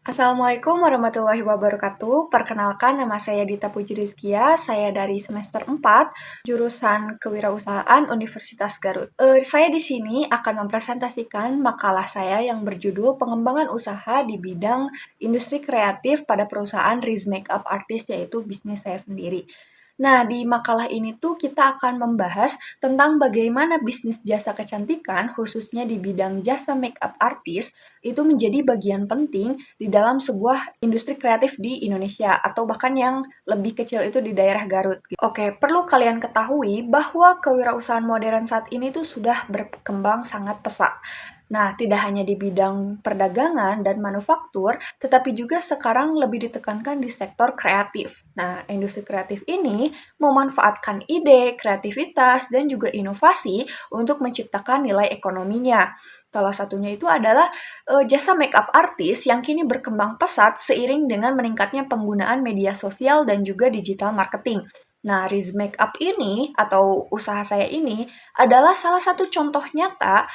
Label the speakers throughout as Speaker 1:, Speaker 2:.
Speaker 1: Assalamualaikum warahmatullahi wabarakatuh. Perkenalkan, nama saya Dita Puji Rizkia. Saya dari semester 4, jurusan Kewirausahaan Universitas Garut. Saya di sini akan mempresentasikan makalah saya yang berjudul Pengembangan Usaha di Bidang Industri Kreatif pada Perusahaan Riz Makeup Artist, yaitu bisnis saya sendiri. Nah, di makalah ini tuh kita akan membahas tentang bagaimana bisnis jasa kecantikan, khususnya di bidang jasa makeup artist, itu menjadi bagian penting di dalam sebuah industri kreatif di Indonesia, atau bahkan yang lebih kecil itu di daerah Garut. Oke, perlu kalian ketahui bahwa kewirausahaan modern saat ini tuh sudah berkembang sangat pesat. Nah, tidak hanya di bidang perdagangan dan manufaktur, tetapi juga sekarang lebih ditekankan di sektor kreatif. Nah, industri kreatif ini memanfaatkan ide, kreativitas, dan juga inovasi untuk menciptakan nilai ekonominya. Salah satunya itu adalah jasa makeup artist yang kini berkembang pesat seiring dengan meningkatnya penggunaan media sosial dan juga digital marketing. Nah, Riz Makeup ini atau usaha saya ini adalah salah satu contoh nyata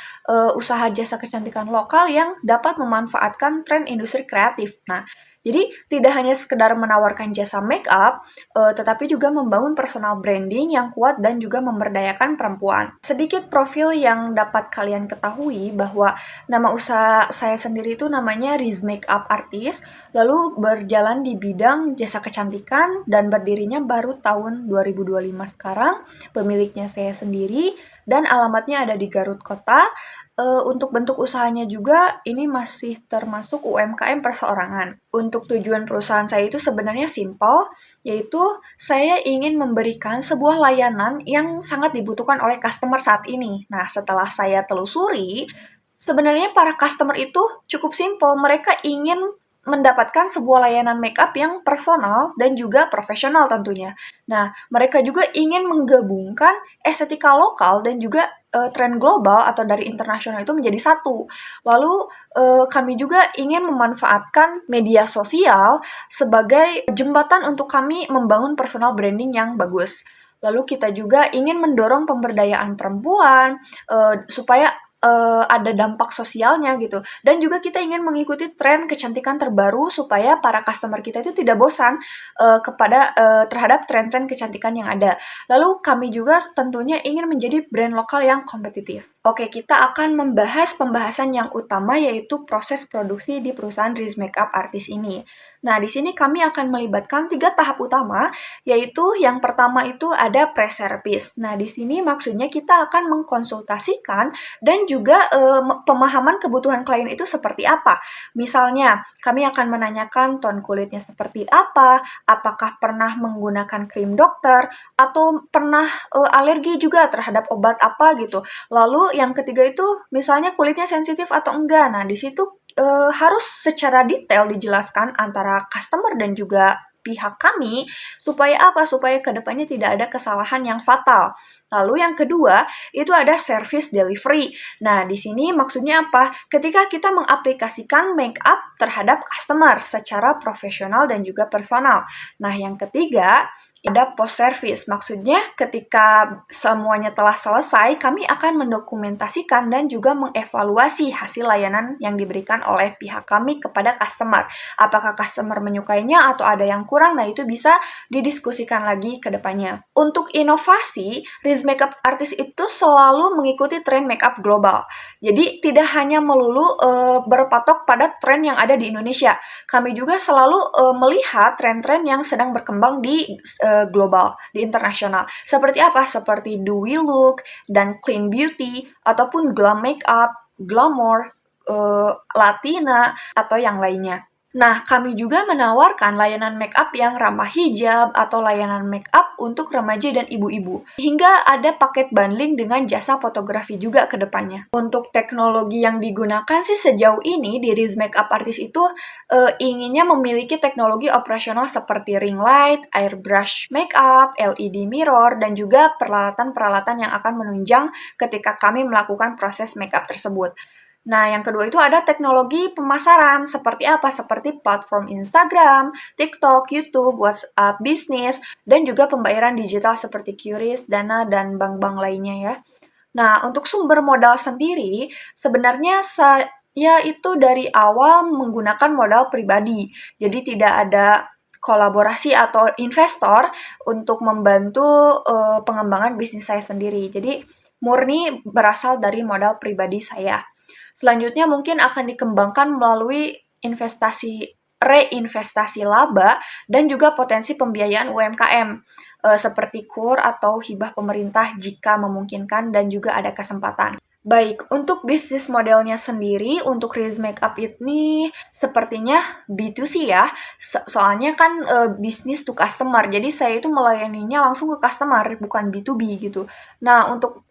Speaker 1: usaha jasa kecantikan lokal yang dapat memanfaatkan tren industri kreatif. Nah, jadi tidak hanya sekedar menawarkan jasa make up, tetapi juga membangun personal branding yang kuat dan juga memberdayakan perempuan. Sedikit profil yang dapat kalian ketahui bahwa nama usaha saya sendiri itu namanya Riz Makeup Artist, lalu berjalan di bidang jasa kecantikan dan berdirinya baru tahun 2025 sekarang. Pemiliknya saya sendiri dan alamatnya ada di Garut Kota. Untuk bentuk usahanya juga ini masih termasuk UMKM perseorangan. Untuk tujuan perusahaan saya itu sebenarnya simpel, yaitu saya ingin memberikan sebuah layanan yang sangat dibutuhkan oleh customer saat ini. Nah, setelah saya telusuri, sebenarnya para customer itu cukup simpel. Mereka ingin mendapatkan sebuah layanan makeup yang personal dan juga profesional tentunya. Nah, mereka juga ingin menggabungkan estetika lokal dan juga tren global atau dari internasional itu menjadi satu. Lalu kami juga ingin memanfaatkan media sosial sebagai jembatan untuk kami membangun personal branding yang bagus. Lalu kita juga ingin mendorong pemberdayaan perempuan supaya ada dampak sosialnya gitu. Dan juga kita ingin mengikuti tren kecantikan terbaru supaya para customer kita itu tidak bosan terhadap tren-tren kecantikan yang ada. Lalu kami juga tentunya ingin menjadi brand lokal yang kompetitif. Oke, kita akan membahas pembahasan yang utama yaitu proses produksi di perusahaan Riz Makeup Artist ini. Nah, di sini kami akan melibatkan 3 tahap utama, yaitu yang pertama itu ada pre-service. Nah, di sini maksudnya kita akan mengkonsultasikan dan juga pemahaman kebutuhan klien itu seperti apa. Misalnya, kami akan menanyakan tone kulitnya seperti apa, apakah pernah menggunakan krim dokter, atau pernah alergi juga terhadap obat apa gitu. Lalu yang ketiga itu misalnya kulitnya sensitif atau enggak. Nah, di situ harus secara detail dijelaskan antara customer dan juga pihak kami, supaya apa? Supaya kedepannya tidak ada kesalahan yang fatal. Lalu yang kedua, itu ada service delivery. Nah, di sini maksudnya apa? Ketika kita mengaplikasikan make up terhadap customer secara profesional dan juga personal. Nah, yang ketiga, ada post service. Maksudnya ketika semuanya telah selesai, kami akan mendokumentasikan dan juga mengevaluasi hasil layanan yang diberikan oleh pihak kami kepada customer. Apakah customer menyukainya atau ada yang kurang? Nah, itu bisa didiskusikan lagi ke depannya. Untuk inovasi, Riz Makeup Artist itu selalu mengikuti tren makeup global. Jadi, tidak hanya melulu berpatok pada tren yang ada di Indonesia. Kami juga selalu melihat tren-tren yang sedang berkembang di global, di internasional. Seperti apa? Seperti dewy look dan clean beauty, ataupun glam makeup, glamour, latina, atau yang lainnya. Nah, kami juga menawarkan layanan make up yang ramah hijab atau layanan make up untuk remaja dan ibu-ibu. Hingga ada paket bundling dengan jasa fotografi juga ke depannya. Untuk teknologi yang digunakan sih sejauh ini di Riz Makeup Artist itu inginnya memiliki teknologi operasional seperti ring light, airbrush makeup, LED mirror, dan juga peralatan-peralatan yang akan menunjang ketika kami melakukan proses makeup tersebut. Nah, yang kedua itu ada teknologi pemasaran. Seperti apa? Seperti platform Instagram, TikTok, YouTube, WhatsApp bisnis, dan juga pembayaran digital seperti QRIS, Dana, dan bank-bank lainnya ya. Nah, untuk sumber modal sendiri, sebenarnya Ya, itu dari awal menggunakan modal pribadi. Jadi tidak ada kolaborasi atau investor untuk membantu pengembangan bisnis saya sendiri. Jadi murni berasal dari modal pribadi saya. Selanjutnya mungkin akan dikembangkan melalui reinvestasi laba dan juga potensi pembiayaan UMKM seperti KUR atau hibah pemerintah jika memungkinkan dan juga ada kesempatan. Baik, untuk bisnis modelnya sendiri, untuk Riz Makeup ini sepertinya B2C ya, soalnya kan bisnis to customer, jadi saya itu melayaninya langsung ke customer, bukan B2B gitu. Nah, untuk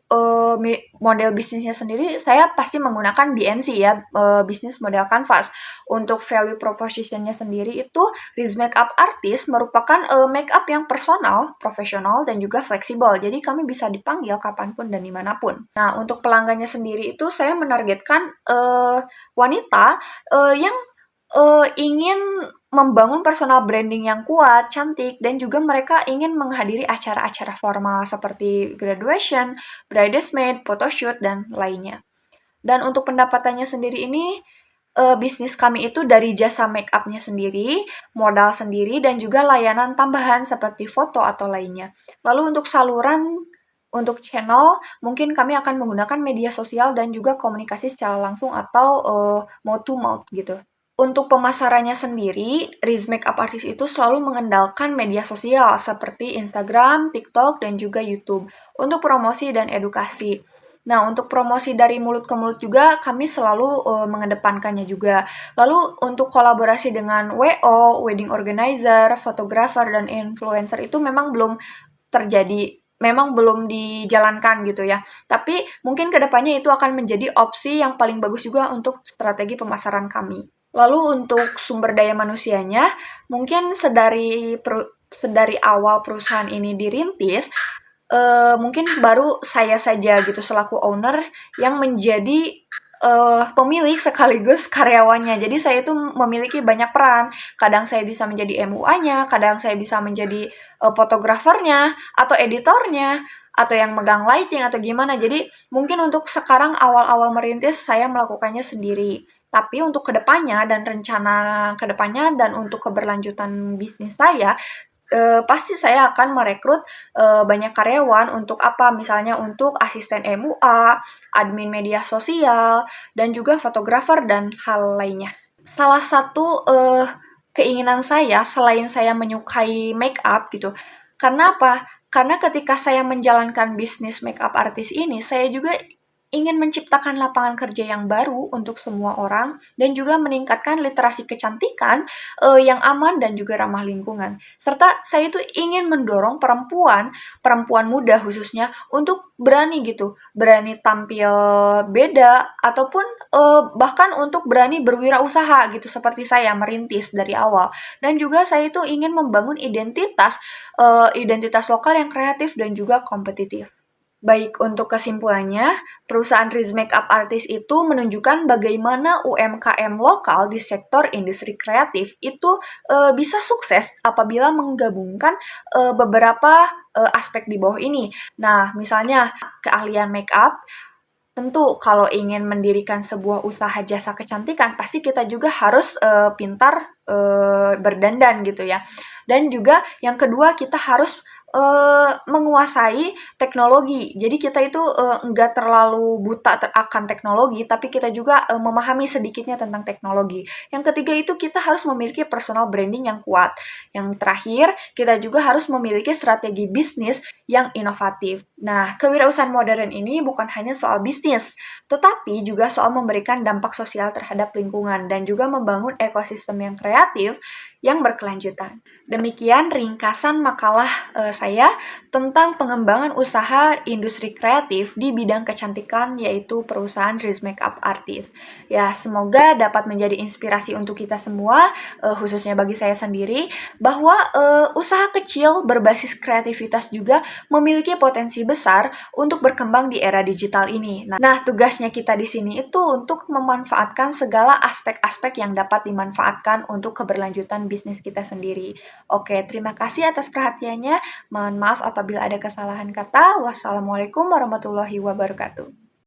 Speaker 1: model bisnisnya sendiri, saya pasti menggunakan BMC ya, bisnis model canvas. Untuk value proposition-nya sendiri itu, Riz Makeup Artist merupakan makeup yang personal, profesional, dan juga fleksibel. Jadi kami bisa dipanggil kapanpun dan dimanapun. Nah, untuk pelanggannya sendiri itu saya menargetkan wanita yang ingin membangun personal branding yang kuat, cantik, dan juga mereka ingin menghadiri acara-acara formal seperti graduation, bridesmaid, photoshoot, dan lainnya. Dan untuk pendapatannya sendiri ini, bisnis kami itu dari jasa make up-nya sendiri, modal sendiri, dan juga layanan tambahan seperti foto atau lainnya. Lalu untuk saluran, untuk channel, mungkin kami akan menggunakan media sosial dan juga komunikasi secara langsung atau mouth to mouth gitu. Untuk pemasarannya sendiri, Riz Makeup Artist itu selalu mengandalkan media sosial seperti Instagram, TikTok, dan juga YouTube untuk promosi dan edukasi. Nah, untuk promosi dari mulut ke mulut juga kami selalu mengedepankannya juga. Lalu untuk kolaborasi dengan WO, wedding organizer, fotografer, dan influencer itu memang belum terjadi, memang belum dijalankan gitu ya. Tapi mungkin kedepannya itu akan menjadi opsi yang paling bagus juga untuk strategi pemasaran kami. Lalu untuk sumber daya manusianya, mungkin sedari awal perusahaan ini dirintis, mungkin baru saya saja gitu selaku owner yang menjadi pemilik sekaligus karyawannya. Jadi saya itu memiliki banyak peran. Kadang saya bisa menjadi MUA-nya, kadang saya bisa menjadi fotografernya, atau editornya, atau yang megang lighting atau gimana. Jadi mungkin untuk sekarang awal-awal merintis saya melakukannya sendiri. Tapi untuk kedepannya dan rencana kedepannya dan untuk keberlanjutan bisnis saya, pasti saya akan merekrut banyak karyawan untuk apa? Misalnya untuk asisten MUA, admin media sosial, dan juga fotografer dan hal lainnya. Salah satu keinginan saya selain saya menyukai make up gitu, karena apa? Karena ketika saya menjalankan bisnis make up artis ini, saya juga ingin menciptakan lapangan kerja yang baru untuk semua orang dan juga meningkatkan literasi kecantikan yang aman dan juga ramah lingkungan. Serta saya itu ingin mendorong perempuan muda khususnya untuk berani gitu, berani tampil beda ataupun bahkan untuk berani berwirausaha gitu seperti saya merintis dari awal. Dan juga saya itu ingin membangun identitas lokal yang kreatif dan juga kompetitif. Baik, untuk kesimpulannya, perusahaan Riz Makeup Artist itu menunjukkan bagaimana UMKM lokal di sektor industri kreatif itu bisa sukses apabila menggabungkan beberapa aspek di bawah ini. Nah, misalnya keahlian makeup. Tentu, kalau ingin mendirikan sebuah usaha jasa kecantikan, pasti kita juga harus pintar berdandan gitu ya. Dan juga yang kedua, kita harus menguasai teknologi. Jadi kita itu nggak terlalu buta akan teknologi, tapi kita juga memahami sedikitnya tentang teknologi. Yang ketiga itu kita harus memiliki personal branding yang kuat. Yang terakhir, kita juga harus memiliki strategi bisnis yang inovatif. Nah, kewirausahaan modern ini bukan hanya soal bisnis, tetapi juga soal memberikan dampak sosial terhadap lingkungan dan juga membangun ekosistem yang kreatif yang berkelanjutan. Demikian ringkasan makalah saya tentang pengembangan usaha industri kreatif di bidang kecantikan yaitu perusahaan Riz Makeup Artist. Ya, semoga dapat menjadi inspirasi untuk kita semua, khususnya bagi saya sendiri, bahwa usaha kecil berbasis kreativitas juga memiliki potensi besar untuk berkembang di era digital ini. Nah, tugasnya kita di sini itu untuk memanfaatkan segala aspek-aspek yang dapat dimanfaatkan untuk keberlanjutan bisnis kita sendiri. Oke, terima kasih atas perhatiannya. Mohon maaf apabila ada kesalahan kata. Wassalamualaikum warahmatullahi wabarakatuh.